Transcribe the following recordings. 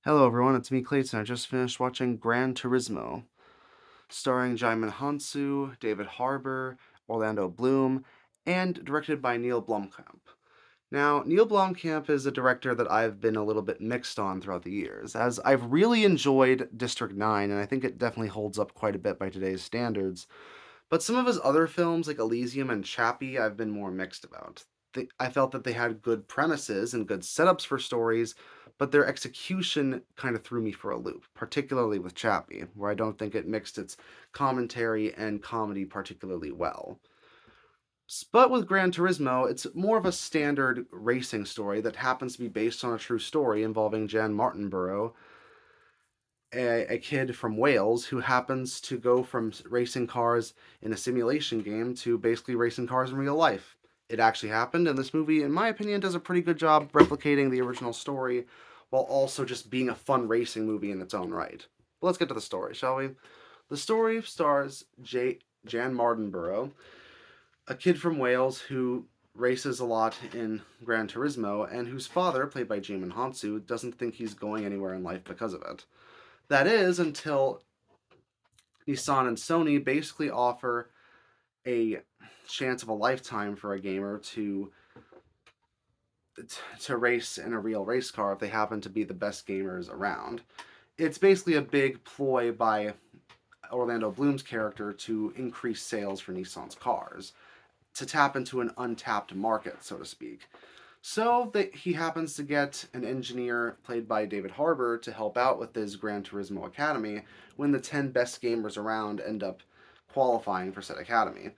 Hello everyone, it's me Clayton. I just finished watching Gran Turismo, starring Jaimin Hansu, David Harbour, Orlando Bloom, and directed by Neil Blomkamp. Now, Neil Blomkamp is a director that I've been a little bit mixed on throughout the years, as I've really enjoyed District 9, and I think it definitely holds up quite a bit by today's standards. But some of his other films, like Elysium and Chappie, I've been more mixed about. I felt that they had good premises and good setups for stories, but their execution kind of threw me for a loop, particularly with Chappie, where I don't think it mixed its commentary and comedy particularly well. But with Gran Turismo, it's more of a standard racing story that happens to be based on a true story involving Jan Martinborough, a kid from Wales who happens to go from racing cars in a simulation game to basically racing cars in real life. It actually happened, and this movie, in my opinion, does a pretty good job replicating the original story while also just being a fun racing movie in its own right. But let's get to the story, shall we? The story stars Jan Martinborough, a kid from Wales who races a lot in Gran Turismo, and whose father, played by Jamin Hansu, doesn't think he's going anywhere in life because of it. That is until Nissan and Sony basically offer a chance of a lifetime for a gamer to race in a real race car if they happen to be the best gamers around. It's basically a big ploy by Orlando Bloom's character to increase sales for Nissan's cars, to tap into an untapped market, so to speak. So he happens to get an engineer played by David Harbour to help out with his Gran Turismo Academy when the 10 best gamers around end up qualifying for said academy.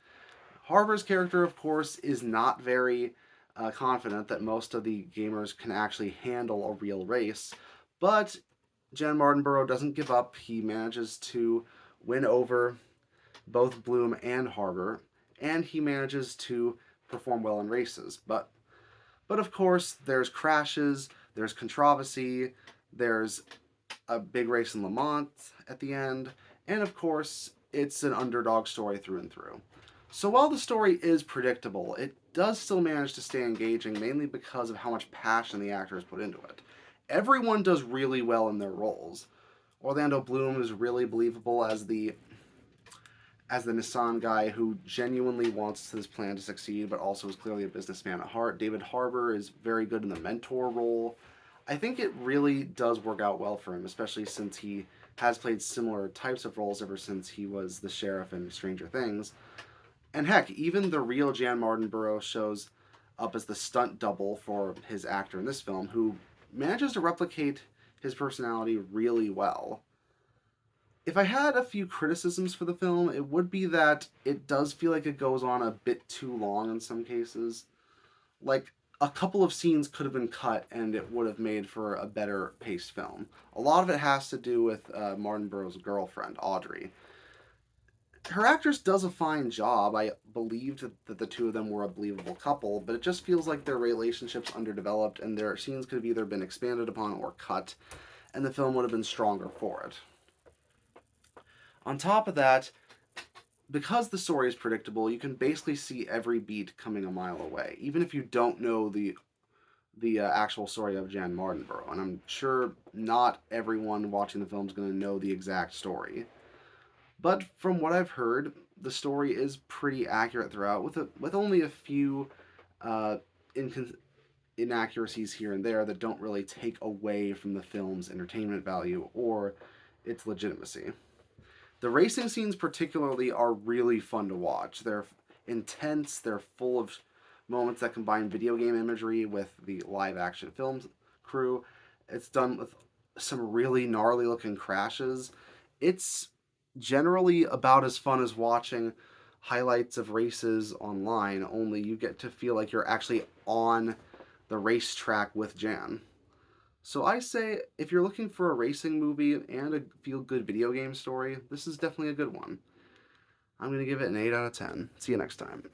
Harbour's character, of course, is not very confident that most of the gamers can actually handle a real race, but Jan Martinborough doesn't give up. He manages to win over both Bloom and Harbour, and he manages to perform well in races. But of course, there's crashes, there's controversy, there's a big race in Le Mans at the end, and of course, it's an underdog story through and through. So while the story is predictable, it does still manage to stay engaging, mainly because of how much passion the actors put into it. Everyone does really well in their roles. Orlando Bloom is really believable as the Nissan guy who genuinely wants this plan to succeed, but also is clearly a businessman at heart. David Harbour is very good in the mentor role. I think it really does work out well for him, especially since he has played similar types of roles ever since he was the sheriff in Stranger Things. And heck, even the real Jan Martinborough shows up as the stunt double for his actor in this film, who manages to replicate his personality really well. If I had a few criticisms for the film, it would be that it does feel like it goes on a bit too long in some cases. Like, a couple of scenes could have been cut and it would have made for a better paced film. A lot of it has to do with Martin Burrow's girlfriend, Audrey. Her actress does a fine job. I believed that the two of them were a believable couple, but it just feels like their relationship's underdeveloped and their scenes could have either been expanded upon or cut, and the film would have been stronger for it. On top of that, because the story is predictable, you can basically see every beat coming a mile away, even if you don't know the actual story of Jan Martinborough. And I'm sure not everyone watching the film is going to know the exact story. But from what I've heard, the story is pretty accurate throughout, with only a few uh, inaccuracies here and there that don't really take away from the film's entertainment value or its legitimacy. The racing scenes, particularly, are really fun to watch. They're intense, they're full of moments that combine video game imagery with the live action film crew. It's done with some really gnarly looking crashes. It's generally about as fun as watching highlights of races online, only you get to feel like you're actually on the racetrack with Jan. So I say if you're looking for a racing movie and a feel good video game story, this is definitely a good one. I'm going to give it an 8 out of 10. See you next time.